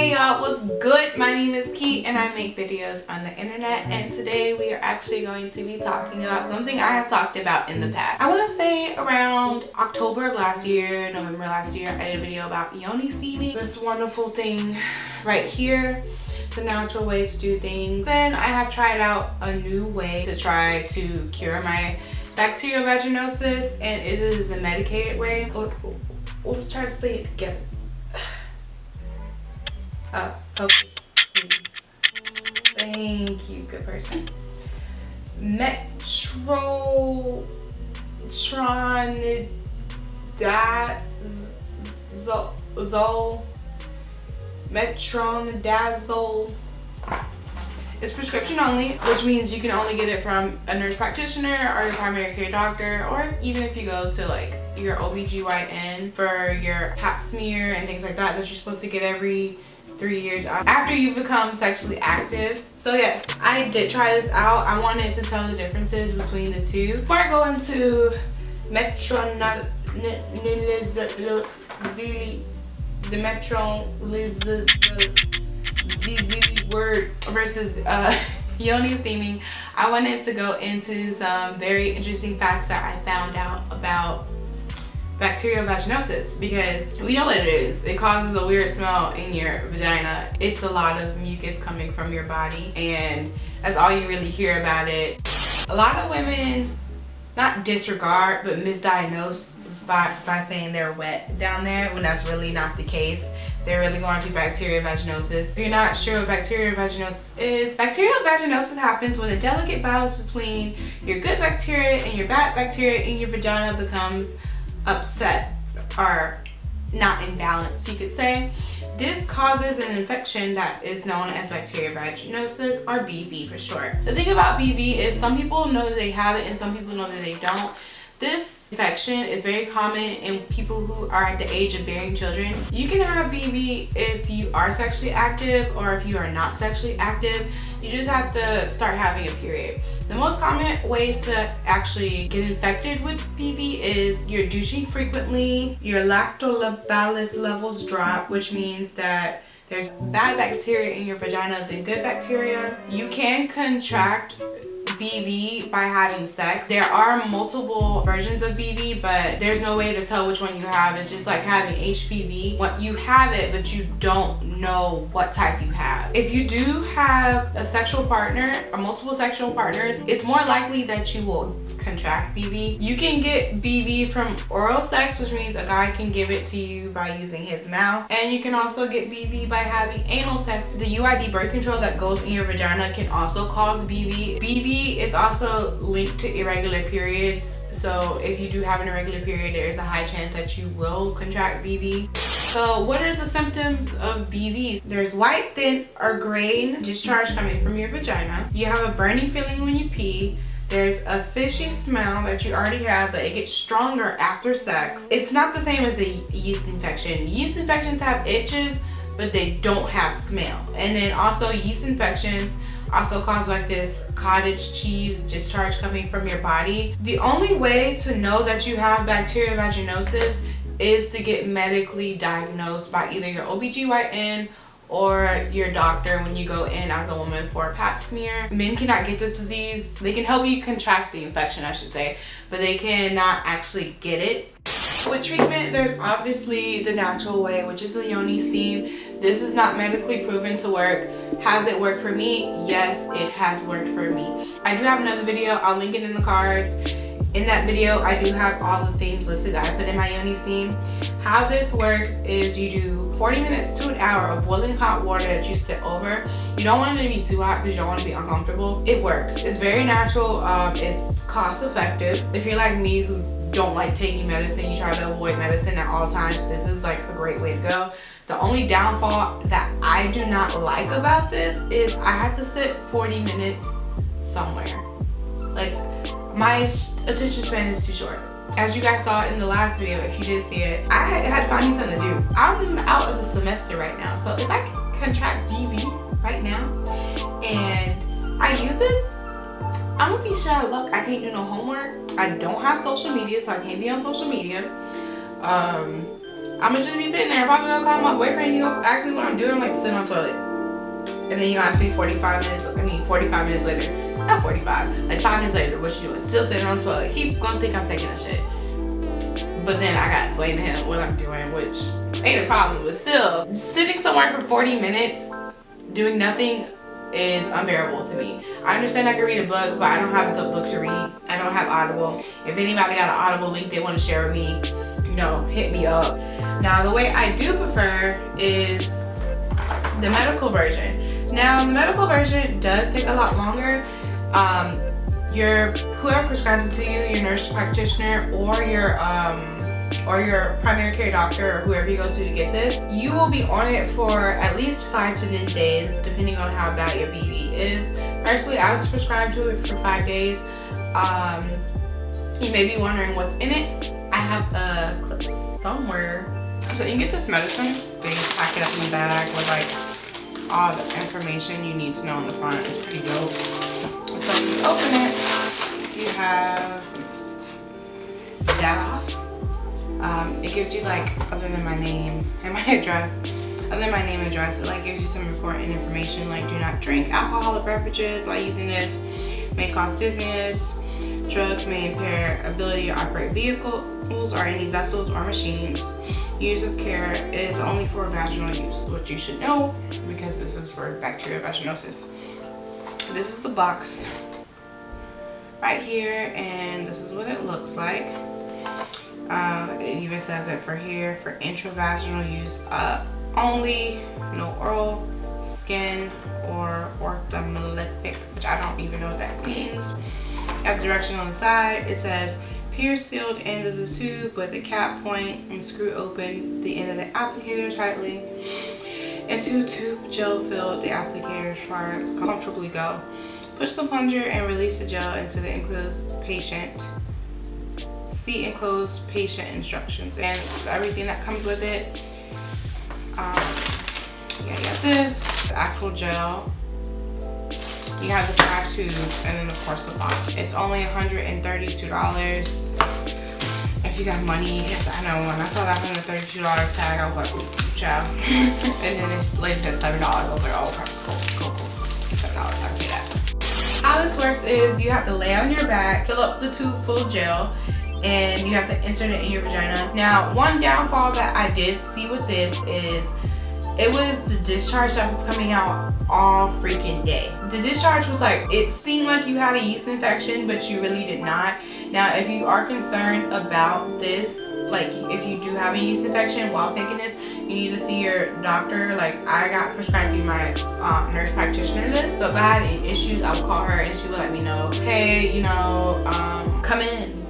Hey y'all, what's good? My name is Key and I make videos on the internet, and today we are actually going to be talking about something I have talked about in the past. I want to say around October of last year, November last year, I did a video about Yoni steaming. This wonderful thing right here, the natural way to do things. Then I have tried out a new way to try to cure my bacterial vaginosis, and it is a medicated way. Let's try to say it together. Focus, please. Thank you, good person. Metronidazole. Metronidazole. It's prescription only, which means you can only get it from a nurse practitioner or your primary care doctor, or even if you go to like your OBGYN for your pap smear and things like that you're supposed to get every 3 years after you become sexually active. So yes, I did try this out. I wanted to tell the differences between the two. Before I go into metronidazole, the metronidazole word versus Yoni steaming, I wanted to go into some very interesting facts that I found out about bacterial vaginosis, because we know what it is. It causes a weird smell in your vagina. It's a lot of mucus coming from your body, and that's all you really hear about it. A lot of women not disregard but misdiagnose by saying they're wet down there, when that's really not the case. They're really going through bacterial vaginosis. If you're not sure what bacterial vaginosis is, bacterial vaginosis happens when the delicate balance between your good bacteria and your bad bacteria in your vagina becomes upset or not in balance, you could say. This causes an infection that is known as bacterial vaginosis, or BV for short. The thing about BV is some people know that they have it and some people know that they don't. This infection is very common in people who are at the age of bearing children. You can have BV if you are sexually active or if you are not sexually active. You just have to start having a period. The most common ways to actually get infected with BV is you're douching frequently, your lactobacillus levels drop, which means that there's bad bacteria in your vagina than good bacteria. You can contract BV by having sex. There are multiple versions of BV, but there's no way to tell which one you have. It's just like having HPV. You have it, but you don't know what type you have. If you do have a sexual partner or multiple sexual partners, it's more likely that you will contract BV. You can get BV from oral sex, which means a guy can give it to you by using his mouth, and you can also get BV by having anal sex. The UID birth control that goes in your vagina can also cause BV. BV is also linked to irregular periods, so if you do have an irregular period, there is a high chance that you will contract BV. So what are the symptoms of BV? There's white, thin, or grain discharge coming from your vagina. You have a burning feeling when you pee. There's a fishy smell that you already have, but it gets stronger after sex. It's not the same as a yeast infection. Yeast infections have itches, but they don't have smell. And then also yeast infections also cause like this cottage cheese discharge coming from your body. The only way to know that you have bacterial vaginosis is to get medically diagnosed by either your OBGYN or your doctor when you go in as a woman for a pap smear. Men cannot get this disease. They can help you contract the infection, I should say, but they cannot actually get it. With treatment, there's obviously the natural way, which is the Yoni steam. This is not medically proven to work. Has it worked for me? Yes, it has worked for me. I do have another video. I'll link it in the cards. In that video, I do have all the things listed that I put in my Yoni steam. How this works is you do 40 minutes to an hour of boiling hot water that you sit over. You don't want it to be too hot because you don't want to be uncomfortable. It works. It's very natural. It's cost effective. If you're like me who don't like taking medicine, you try to avoid medicine at all times, this is like a great way to go. The only downfall that I do not like about this is I have to sit 40 minutes somewhere. Like, my attention span is too short. As you guys saw in the last video, if you did see it, I had to find me something to do. I'm out of the semester right now, so if I can contract BV right now and I use this, I'm gonna be shot of luck. I can't do no homework. I don't have social media, so I can't be on social media. I'm gonna just be sitting there. Probably gonna call my boyfriend. He gonna ask me what I'm doing. I'm like sitting on the toilet. And then he gonna ask me 45 minutes later. Not 45. Like 5 minutes later, what you doing? Still sitting on the toilet. He gonna think I'm taking a shit. But then I gotta explain to him what I'm doing, which ain't a problem. But still, sitting somewhere for 40 minutes doing nothing is unbearable to me. I understand I can read a book, but I don't have a good book to read. I don't have Audible. If anybody got an Audible link they want to share with me, hit me up. Now, the way I do prefer is the medical version. Now, the medical version does take a lot longer. Whoever prescribes it to you, your nurse practitioner or your primary care doctor or whoever you go to get this, you will be on it for at least 5 to 10 days, depending on how bad your BV is. Personally, I was prescribed to it for 5 days. You may be wondering what's in it. I have a clip somewhere. So you can get this medicine. They pack it up in the bag with like all the information you need to know on the front. It's pretty dope. So when you open it, you have that off. It gives you like, other than my name and my address, it like gives you some important information like do not drink alcoholic beverages while using this, may cause dizziness, drugs may impair ability to operate vehicles or any vessels or machines. Use of care is only for vaginal use, which you should know because this is for bacterial vaginosis. This is the box right here, and this is what it looks like. It even says that for intravaginal use only, no oral, skin, or orthomalefic, which I don't even know what that means. You have the direction on the side. It says pierce sealed end of the tube with the cap point and screw open the end of the applicator tightly into tube gel filled the applicator as far as comfortably go. Push the plunger and release the gel into the enclosed patient. See enclosed patient instructions and everything that comes with it. You got this, the actual gel. You have the 5 tubes and then of course the box. It's only $132. If you got money, yes, I know when I saw that $132 tag, I was like, ooh, child. And then it's later said $7. I was like, oh, cool. $7, I can pay that. How this works is you have to lay on your back, fill up the tube full of gel, and you have to insert it in your vagina. Now, one downfall that I did see with this is it was the discharge that was coming out all freaking day. The discharge was like, it seemed like you had a yeast infection, but you really did not. Now, if you are concerned about this, like if you do have a yeast infection while taking this, you need to see your doctor. Like I got prescribed through my nurse practitioner list. So if I had any issues, I would call her and she would let me know, hey, come in.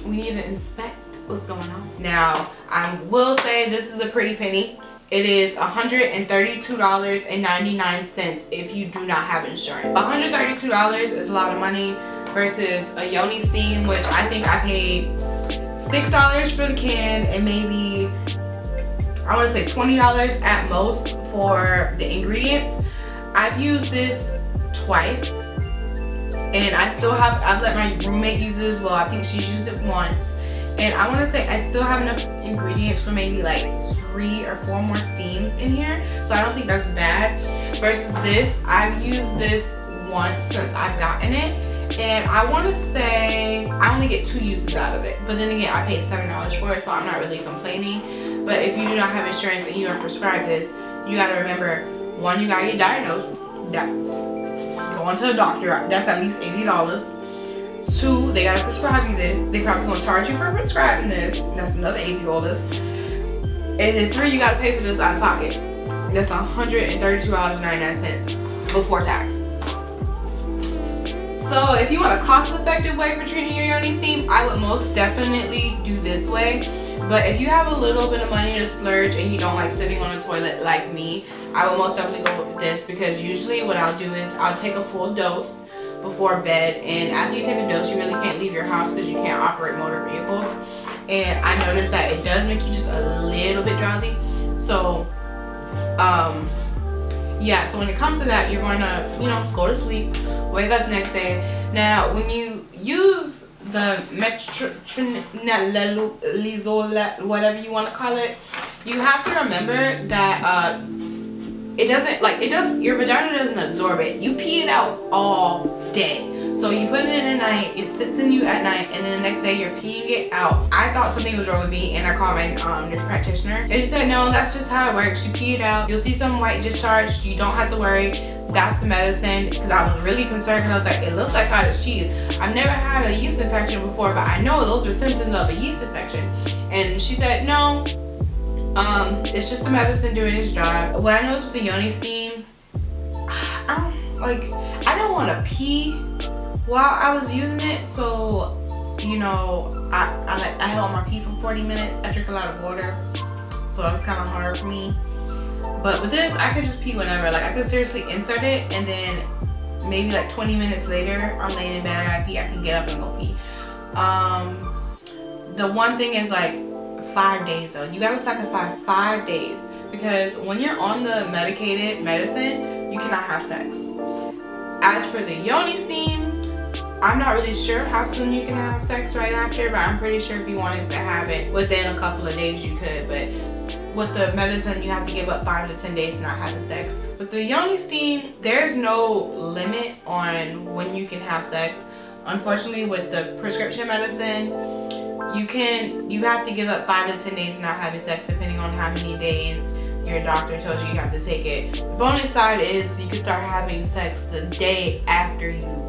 We need to inspect what's going on. Now, I will say this is a pretty penny. It is $132.99 if you do not have insurance. $132 is a lot of money versus a Yoni steam, which I think I paid $6 for the can and maybe, I want to say $20 at most for the ingredients. I've used this twice and I've let my roommate use it as well. I think she's used it once. And I want to say I still have enough ingredients for maybe like 3 or 4 more steams in here. So I don't think that's bad. Versus this, I've used this once since I've gotten it. And I want to say I only get 2 uses out of it. But then again, I paid $7 for it, so I'm not really complaining. But if you do not have insurance and you are prescribed this, you got to remember, 1, you got to get diagnosed. Going to a doctor, that's at least $80. 2, they gotta prescribe you this. They probably gonna charge you for prescribing this. That's another $80. And then 3, you gotta pay for this out of pocket. That's $132.99 before tax. So if you want a cost-effective way for treating your Yoni steam, I would most definitely do this way. But if you have a little bit of money to splurge and you don't like sitting on a toilet like me, I would most definitely go with this, because usually what I'll do is I'll take a full dose before bed, and after you take a dose you really can't leave your house because you can't operate motor vehicles. And I noticed that it does make you just a little bit drowsy. So yeah, so when it comes to that, you're going to go to sleep, wake up the next day. Now when you use the metronidazole, whatever you want to call it, you have to remember that your vagina doesn't absorb it. You pee it out all day. So you put it in at night, it sits in you at night, and then the next day you're peeing it out. I thought something was wrong with me, and I called my nurse practitioner, and she said, no, that's just how it works. You pee it out, you'll see some white discharge, you don't have to worry. That's the medicine. Because I was really concerned, because I was like, it looks like cottage cheese. I've never had a yeast infection before, but I know those are symptoms of a yeast infection. And she said, no, it's just the medicine doing its job. What I noticed with the Yoni steam, I don't want to pee while I was using it, so you know, I held my pee for 40 minutes. I drink a lot of water, so that was kind of hard for me. But with this, I could just pee whenever. Like, I could seriously insert it, and then maybe like 20 minutes later, I'm laying in bed, I gotta pee, I can get up and go pee. The one thing is, like, 5 days though. You gotta sacrifice 5 days, because when you're on the medicated medicine, you cannot have sex. As for the Yoni steam, I'm not really sure how soon you can have sex right after, but I'm pretty sure if you wanted to have it within a couple of days, you could. But with the medicine, you have to give up 5 to 10 days not having sex. With the Yoni steam, there's no limit on when you can have sex. Unfortunately, with the prescription medicine, you have to give up 5 to 10 days not having sex, depending on how many days your doctor tells you have to take it. The bonus side is you can start having sex the day after you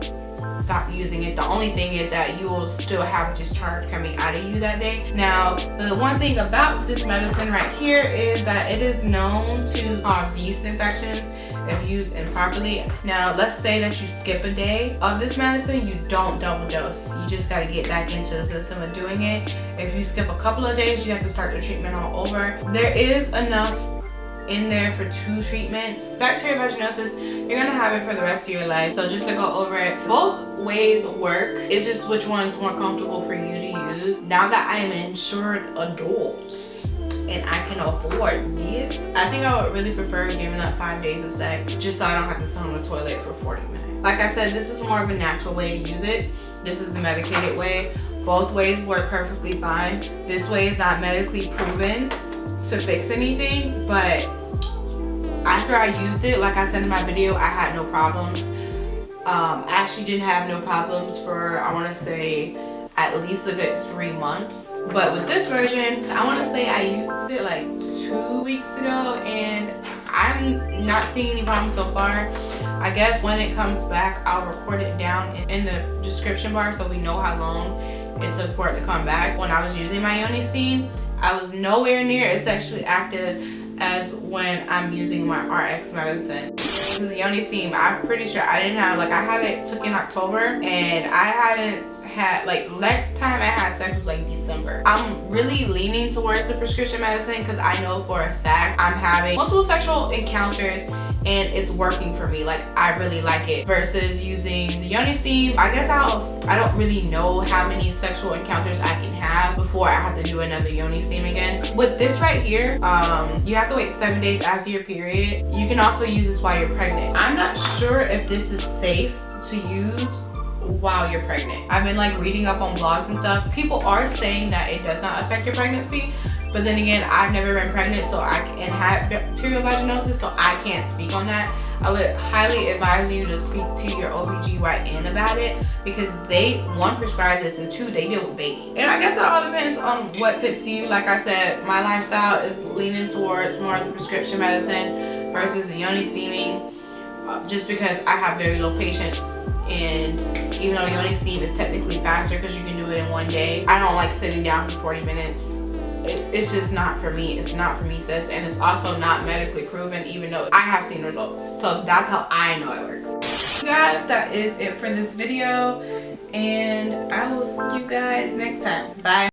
stop using it. The only thing is that you will still have discharge coming out of you that day. Now, the one thing about this medicine right here is that it is known to cause yeast infections if used improperly. Now, let's say that you skip a day of this medicine, you don't double dose. You just got to get back into the system of doing it. If you skip a couple of days, you have to start the treatment all over. There is enough in there for 2 treatments. Bacterial vaginosis, you're gonna have it for the rest of your life. So just to go over it, both ways work. It's just which one's more comfortable for you to use. Now that I am an insured adult and I can afford this, I think I would really prefer giving up 5 days of sex, just so I don't have to sit on the toilet for 40 minutes. Like I said, this is more of a natural way to use it. This is the medicated way. Both ways work perfectly fine. This way is not medically proven to fix anything, but after I used it, like I said in my video, I had no problems. I actually didn't have no problems for, I want to say, at least a good 3 months. But with this version, I want to say I used it like 2 weeks ago, and I'm not seeing any problems so far. I guess when it comes back, I'll record it down in the description bar so we know how long it took for it to come back. When I was using my Yoni steam, I was nowhere near as sexually active as when I'm using my RX medicine. This is the Yoni steam. I'm pretty sure I didn't have, like, I had it took in October, and I hadn't had, like, next time I had sex was like December. I'm really leaning towards the prescription medicine because I know for a fact I'm having multiple sexual encounters and it's working for me. Like, I really like it versus using the Yoni steam. I guess I don't really know how many sexual encounters I can have before I have to do another Yoni steam again. With this right here, you have to wait 7 days after your period. You can also use this while you're pregnant. I'm not sure if this is safe to use while you're pregnant. I've been like reading up on blogs and stuff. People are saying that it does not affect your pregnancy, but then again, I've never been pregnant, so and had bacterial vaginosis, so I can't speak on that. I would highly advise you to speak to your OBGYN about it, because they, 1, prescribe this, and 2, they deal with babies. And I guess it all depends on what fits you. Like I said, my lifestyle is leaning towards more of the prescription medicine versus the Yoni steaming, just because I have very low patience. And even though Yoni steam is technically faster because you can do it in 1 day, I don't like sitting down for 40 minutes. It's just not for me. It's not for me, sis. And it's also not medically proven, even though I have seen results. So that's how I know it works. Guys, that is it for this video, and I will see you guys next time. Bye.